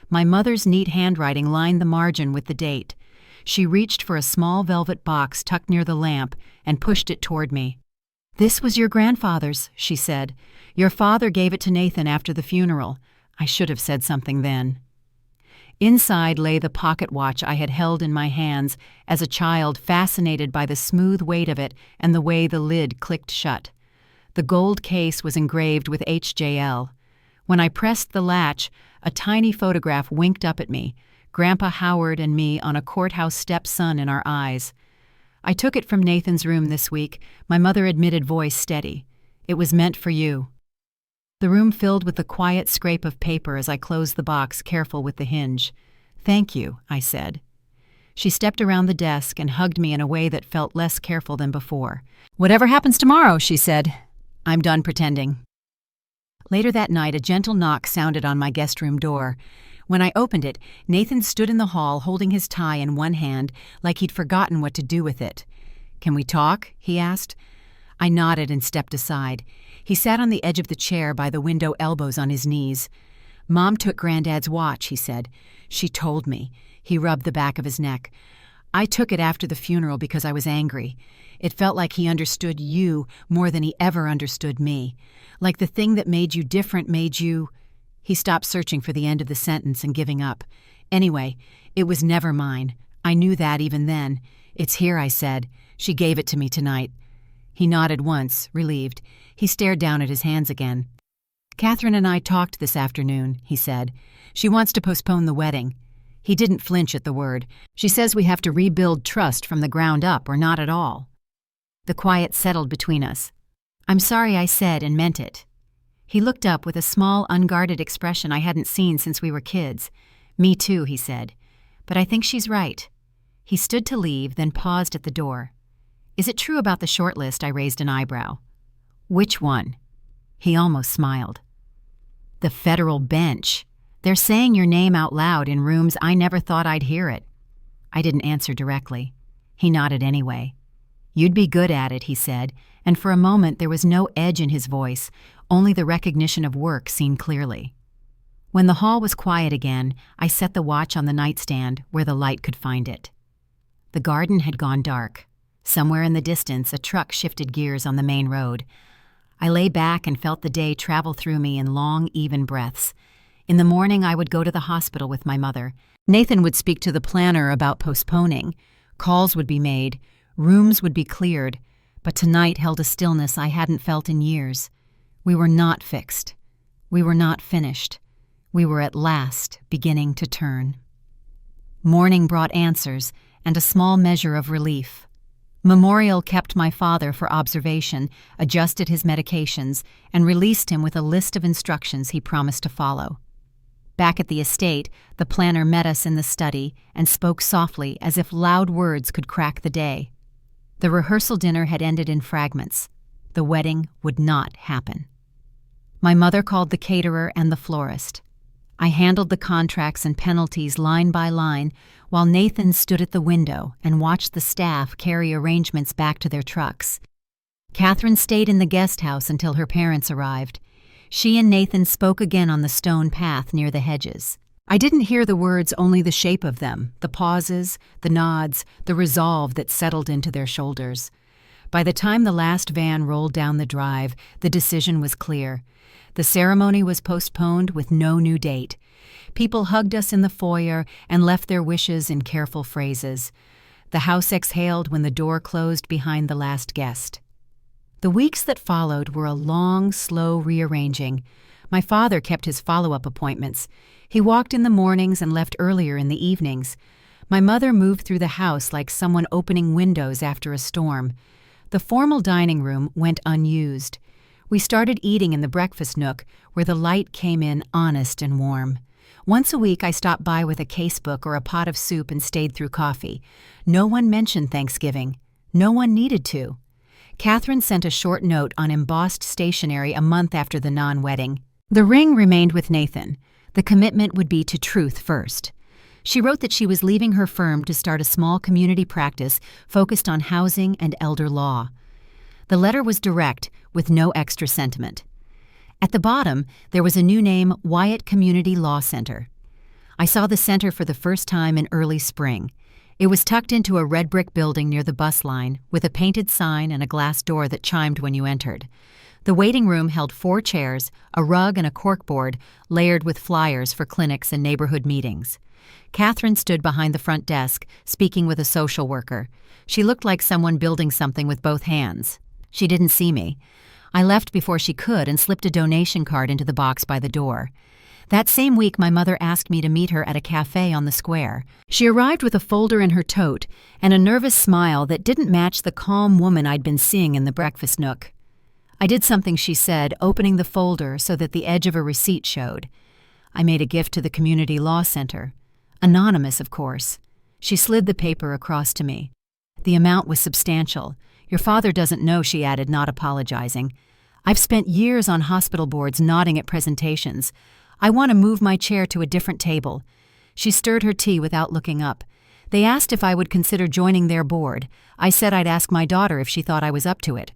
My mother's neat handwriting lined the margin with the date. She reached for a small velvet box tucked near the lamp and pushed it toward me. "This was your grandfather's," she said. "Your father gave it to Nathan after the funeral." I should have said something then. Inside lay the pocket watch I had held in my hands as a child, fascinated by the smooth weight of it and the way the lid clicked shut. The gold case was engraved with HJL. When I pressed the latch, a tiny photograph winked up at me, Grandpa Howard and me on a courthouse step, sun in our eyes. "I took it from Nathan's room this week," my mother admitted, voice steady. "It was meant for you." The room filled with the quiet scrape of paper as I closed the box, careful with the hinge. "Thank you," I said. She stepped around the desk and hugged me in a way that felt less careful than before. "Whatever happens tomorrow," she said. "I'm done pretending." Later that night, a gentle knock sounded on my guest room door. When I opened it, Nathan stood in the hall holding his tie in one hand like he'd forgotten what to do with it. "Can we talk?" he asked. I nodded and stepped aside. He sat on the edge of the chair by the window, elbows on his knees. "Mom took Granddad's watch," he said. "She told me." He rubbed the back of his neck. "I took it after the funeral because I was angry. It felt like he understood you more than he ever understood me. Like the thing that made you different made you—" He stopped, searching for the end of the sentence and giving up. "Anyway, it was never mine. I knew that even then. It's here," I said. "She gave it to me tonight." He nodded once, relieved. He stared down at his hands again. "Catherine and I talked this afternoon," he said. "She wants to postpone the wedding." He didn't flinch at the word. "She says we have to rebuild trust from the ground up or not at all." The quiet settled between us. "I'm sorry I said and meant it." He looked up with a small, unguarded expression I hadn't seen since we were kids. "Me too," he said. "But I think she's right." He stood to leave, then paused at the door. "Is it true about the shortlist?" I raised an eyebrow. "Which one?" He almost smiled. "The federal bench. They're saying your name out loud in rooms I never thought I'd hear it." I didn't answer directly. He nodded anyway. "You'd be good at it," he said, and for a moment there was no edge in his voice, only the recognition of work seen clearly. When the hall was quiet again, I set the watch on the nightstand where the light could find it. The garden had gone dark. Somewhere in the distance, a truck shifted gears on the main road. I lay back and felt the day travel through me in long, even breaths. In the morning, I would go to the hospital with my mother. Nathan would speak to the planner about postponing. Calls would be made. Rooms would be cleared. but tonight held a stillness I hadn't felt in years. We were not fixed. We were not finished. We were at last beginning to turn. Morning brought answers and a small measure of relief. Memorial kept my father for observation, adjusted his medications, and released him with a list of instructions he promised to follow. Back at the estate, the planner met us in the study and spoke softly as if loud words could crack the day. The rehearsal dinner had ended in fragments. The wedding would not happen. My mother called the caterer and the florist. I handled the contracts and penalties line by line while Nathan stood at the window and watched the staff carry arrangements back to their trucks. Catherine stayed in the guest house until her parents arrived. She and Nathan spoke again on the stone path near the hedges. I didn't hear the words, only the shape of them, the pauses, the nods, the resolve that settled into their shoulders. By the time the last van rolled down the drive, the decision was clear. The ceremony was postponed with no new date. People hugged us in the foyer and left their wishes in careful phrases. The house exhaled when the door closed behind the last guest. The weeks that followed were a long, slow rearranging. My father kept his follow-up appointments. He walked in the mornings and left earlier in the evenings. My mother moved through the house like someone opening windows after a storm. The formal dining room went unused. We started eating in the breakfast nook, where the light came in honest and warm. Once a week I stopped by with a casebook or a pot of soup and stayed through coffee. No one mentioned Thanksgiving. No one needed to. Catherine sent a short note on embossed stationery a month after the non-wedding. The ring remained with Nathan. The commitment would be to truth first. She wrote that she was leaving her firm to start a small community practice focused on housing and elder law. The letter was direct, with no extra sentiment. At the bottom, there was a new name, Wyatt Community Law Center. I saw the center for the first time in early spring. It was tucked into a red brick building near the bus line, with a painted sign and a glass door that chimed when you entered. The waiting room held 4 chairs, a rug and a corkboard, layered with flyers for clinics and neighborhood meetings. Catherine stood behind the front desk, speaking with a social worker. She looked like someone building something with both hands. She didn't see me. I left before she could and slipped a donation card into the box by the door. That same week, my mother asked me to meet her at a cafe on the square. She arrived with a folder in her tote and a nervous smile that didn't match the calm woman I'd been seeing in the breakfast nook. I did something she said, opening the folder so that the edge of a receipt showed. I made a gift to the Community Law Center. Anonymous, of course. She slid the paper across to me. The amount was substantial. Your father doesn't know, she added, not apologizing. I've spent years on hospital boards nodding at presentations. I want to move my chair to a different table. She stirred her tea without looking up. They asked if I would consider joining their board. I said I'd ask my daughter if she thought I was up to it.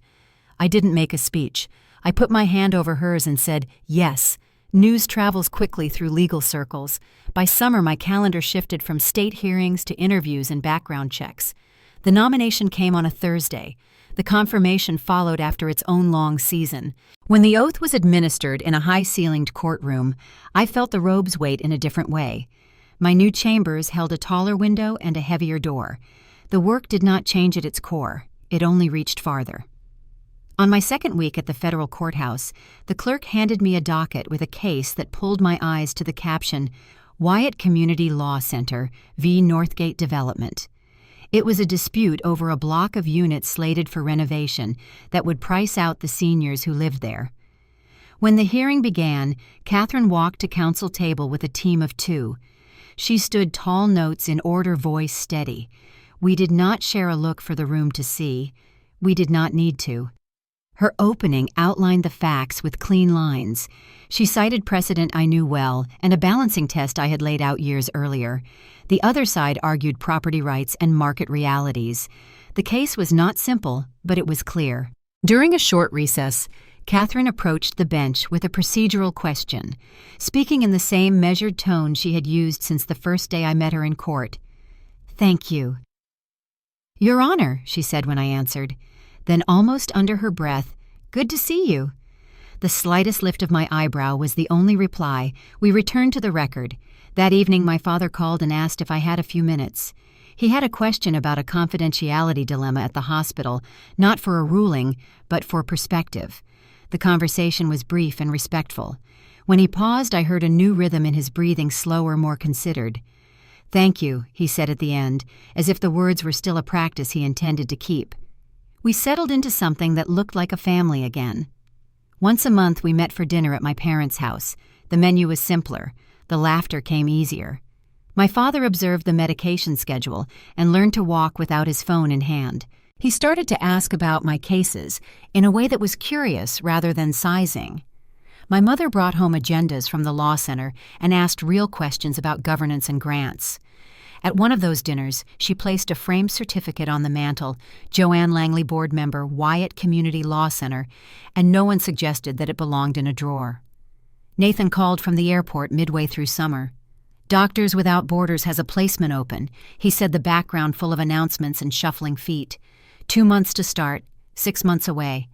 I didn't make a speech. I put my hand over hers and said, yes. News travels quickly through legal circles. By summer, my calendar shifted from state hearings to interviews and background checks. The nomination came on a Thursday. The confirmation followed after its own long season. When the oath was administered in a high-ceilinged courtroom, I felt the robe's weight in a different way. My new chambers held a taller window and a heavier door. The work did not change at its core. It only reached farther. On my second week at the federal courthouse, the clerk handed me a docket with a case that pulled my eyes to the caption, Wyatt Community Law Center v. Northgate Development. It was a dispute over a block of units slated for renovation that would price out the seniors who lived there. When the hearing began, Catherine walked to counsel table with a team of 2. She stood tall notes in order, voice steady. We did not share a look for the room to see. We did not need to. Her opening outlined the facts with clean lines. She cited precedent I knew well and a balancing test I had laid out years earlier. The other side argued property rights and market realities. The case was not simple, but it was clear. During a short recess, Catherine approached the bench with a procedural question, speaking in the same measured tone she had used since the first day I met her in court. "Thank you." "Your Honor," she said when I answered. Then, almost under her breath, "Good to see you." The slightest lift of my eyebrow was the only reply. We returned to the record. That evening, my father called and asked if I had a few minutes. He had a question about a confidentiality dilemma at the hospital, not for a ruling, but for perspective. The conversation was brief and respectful. When he paused, I heard a new rhythm in his breathing, slower, more considered. "Thank you," he said at the end, as if the words were still a practice he intended to keep. We settled into something that looked like a family again. Once a month we met for dinner at my parents' house. The menu was simpler. The laughter came easier. My father observed the medication schedule and learned to walk without his phone in hand. He started to ask about my cases in a way that was curious rather than sizing. My mother brought home agendas from the law center and asked real questions about governance and grants. At one of those dinners, she placed a framed certificate on the mantel, Joanne Langley board member, Wyatt Community Law Center, and no one suggested that it belonged in a drawer. Nathan called from the airport midway through summer. "Doctors Without Borders has a placement open," he said, the background full of announcements and shuffling feet. 2 months to start, 6 months away.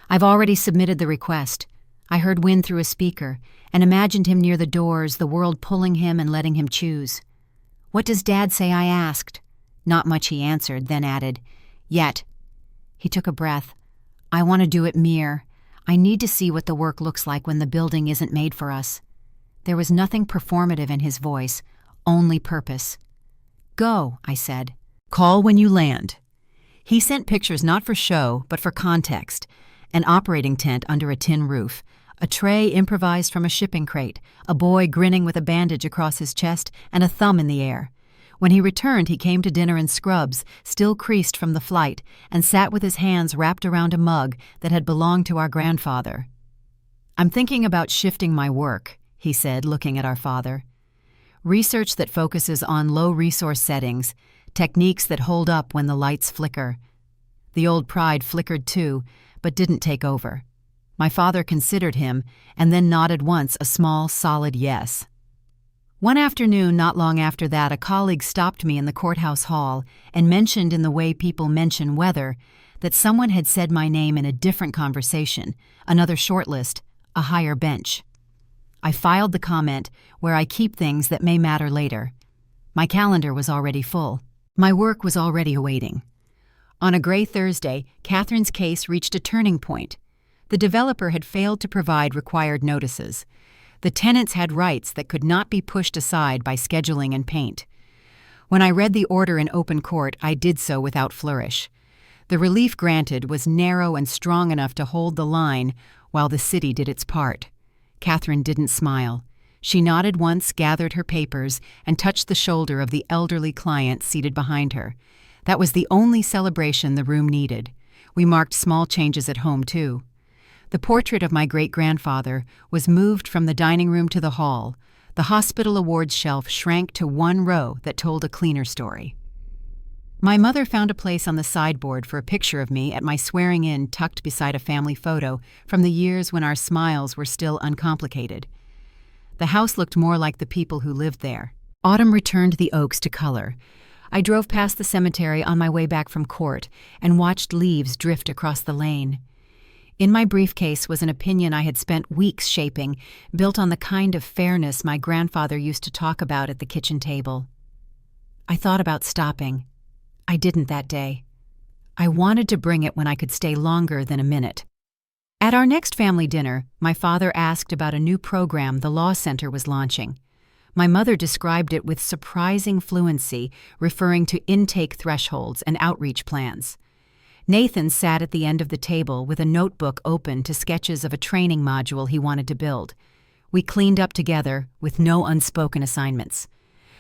I've already submitted the request. I heard wind through a speaker and imagined him near the doors, the world pulling him and letting him choose. "What does Dad say?" I asked. "Not much," he answered, then added, "Yet." He took a breath. "I want to do it Mir. I need to see what the work looks like when the building isn't made for us." There was nothing performative in his voice, only purpose. "Go," I said. "Call when you land." He sent pictures not for show, but for context. An operating tent under a tin roof, a tray improvised from a shipping crate, a boy grinning with a bandage across his chest and a thumb in the air. When he returned, he came to dinner in scrubs, still creased from the flight, and sat with his hands wrapped around a mug that had belonged to our grandfather. "I'm thinking about shifting my work," he said, looking at our father. "Research that focuses on low-resource settings, techniques that hold up when the lights flicker." The old pride flickered too, but didn't take over. My father considered him and then nodded once, a small, solid yes. One afternoon not long after that, a colleague stopped me in the courthouse hall and mentioned, in the way people mention weather, that someone had said my name in a different conversation, another shortlist, a higher bench. I filed the comment where I keep things that may matter later. My calendar was already full. My work was already awaiting. On a gray Thursday, Catherine's case reached a turning point. The developer had failed to provide required notices. The tenants had rights that could not be pushed aside by scheduling and paint. When I read the order in open court, I did so without flourish. The relief granted was narrow and strong enough to hold the line while the city did its part. Catherine didn't smile. She nodded once, gathered her papers, and touched the shoulder of the elderly client seated behind her. That was the only celebration the room needed. We marked small changes at home, too. The portrait of my great-grandfather was moved from the dining room to the hall. The hospital awards shelf shrank to one row that told a cleaner story. My mother found a place on the sideboard for a picture of me at my swearing-in, tucked beside a family photo from the years when our smiles were still uncomplicated. The house looked more like the people who lived there. Autumn returned the oaks to color. I drove past the cemetery on my way back from court and watched leaves drift across the lane. In my briefcase was an opinion I had spent weeks shaping, built on the kind of fairness my grandfather used to talk about at the kitchen table. I thought about stopping. I didn't that day. I wanted to bring it when I could stay longer than a minute. At our next family dinner, my father asked about a new program the law center was launching. My mother described it with surprising fluency, referring to intake thresholds and outreach plans. Nathan sat at the end of the table with a notebook open to sketches of a training module he wanted to build. We cleaned up together with no unspoken assignments.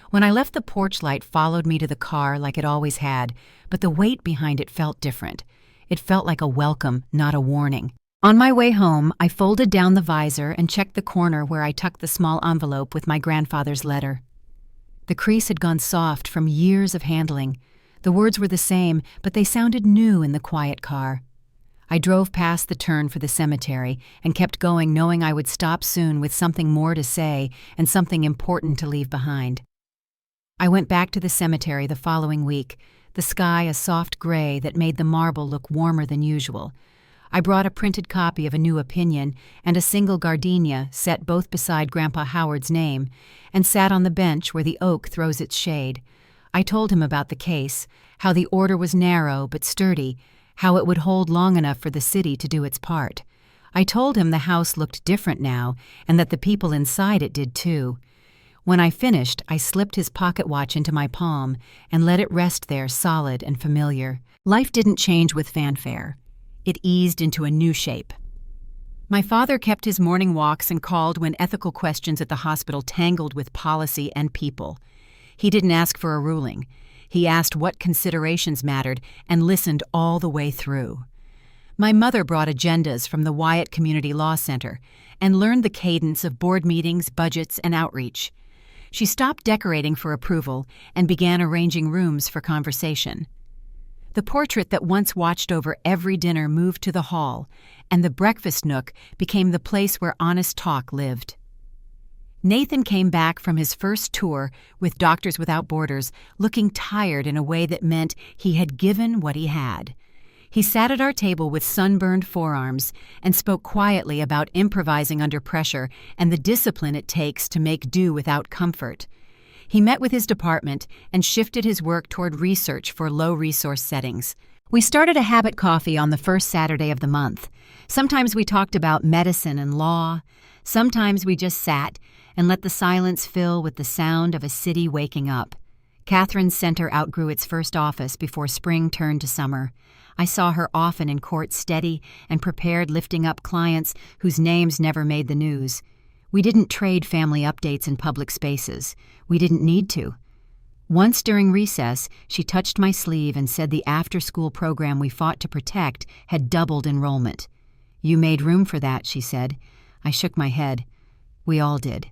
When I left, the porch light followed me to the car like it always had, but the weight behind it felt different. It felt like a welcome, not a warning. On my way home, I folded down the visor and checked the corner where I tucked the small envelope with my grandfather's letter. The crease had gone soft from years of handling. The words were the same, but they sounded new in the quiet car. I drove past the turn for the cemetery and kept going, knowing I would stop soon with something more to say and something important to leave behind. I went back to the cemetery the following week, the sky a soft gray that made the marble look warmer than usual. I brought a printed copy of a new opinion and a single gardenia set both beside Grandpa Howard's name, and sat on the bench where the oak throws its shade. I told him about the case, how the order was narrow but sturdy, how it would hold long enough for the city to do its part. I told him the house looked different now and that the people inside it did too. When I finished, I slipped his pocket watch into my palm and let it rest there solid and familiar. Life didn't change with fanfare. It eased into a new shape. My father kept his morning walks and called when ethical questions at the hospital tangled with policy and people. He didn't ask for a ruling. He asked what considerations mattered and listened all the way through. My mother brought agendas from the Wyatt Community Law Center and learned the cadence of board meetings, budgets, and outreach. She stopped decorating for approval and began arranging rooms for conversation. The portrait that once watched over every dinner moved to the hall, and the breakfast nook became the place where honest talk lived. Nathan came back from his first tour with Doctors Without Borders looking tired in a way that meant he had given what he had. He sat at our table with sunburned forearms and spoke quietly about improvising under pressure and the discipline it takes to make do without comfort. He met with his department and shifted his work toward research for low-resource settings. We started a habit coffee on the first Saturday of the month. Sometimes we talked about medicine and law. Sometimes we just sat and let the silence fill with the sound of a city waking up. Catherine's center outgrew its first office before spring turned to summer. I saw her often in court steady and prepared, lifting up clients whose names never made the news. We didn't trade family updates in public spaces. We didn't need to. Once during recess, she touched my sleeve and said the after-school program we fought to protect had doubled enrollment. "You made room for that," she said. I shook my head. We all did.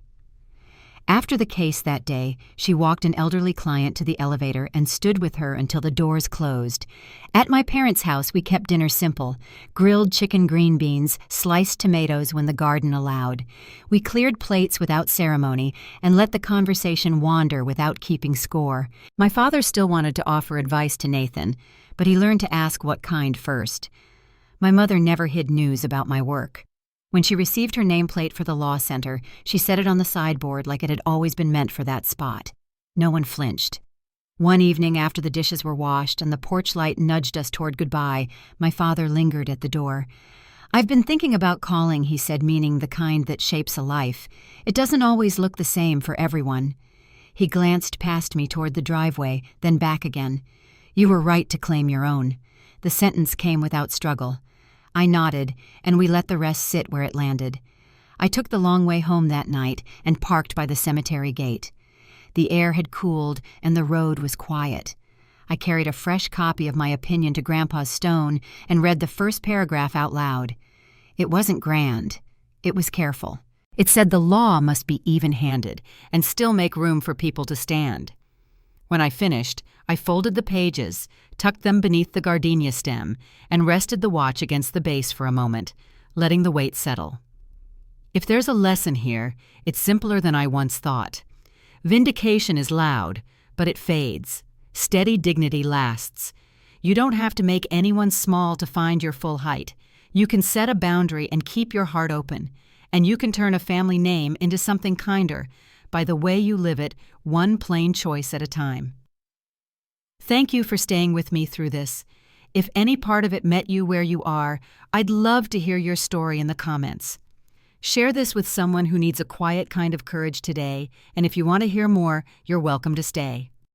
After the case that day, she walked an elderly client to the elevator and stood with her until the doors closed. At my parents' house, we kept dinner simple: grilled chicken, green beans, sliced tomatoes when the garden allowed. We cleared plates without ceremony and let the conversation wander without keeping score. My father still wanted to offer advice to Nathan, but he learned to ask what kind first. My mother never hid news about my work. When she received her nameplate for the law center, she set it on the sideboard like it had always been meant for that spot. No one flinched. One evening after the dishes were washed and the porch light nudged us toward goodbye, my father lingered at the door. "I've been thinking about calling," he said, meaning the kind that shapes a life. "It doesn't always look the same for everyone." He glanced past me toward the driveway, then back again. "You were right to claim your own." The sentence came without struggle. I nodded, and we let the rest sit where it landed. I took the long way home that night and parked by the cemetery gate. The air had cooled, and the road was quiet. I carried a fresh copy of my opinion to Grandpa's stone and read the first paragraph out loud. It wasn't grand. It was careful. It said the law must be even-handed and still make room for people to stand. When I finished, I folded the pages, tucked them beneath the gardenia stem, and rested the watch against the base for a moment, letting the weight settle. If there's a lesson here, it's simpler than I once thought. Vindication is loud, but it fades. Steady dignity lasts. You don't have to make anyone small to find your full height. You can set a boundary and keep your heart open, and you can turn a family name into something kinder by the way you live it, one plain choice at a time. Thank you for staying with me through this. If any part of it met you where you are, I'd love to hear your story in the comments. Share this with someone who needs a quiet kind of courage today, and if you want to hear more, you're welcome to stay.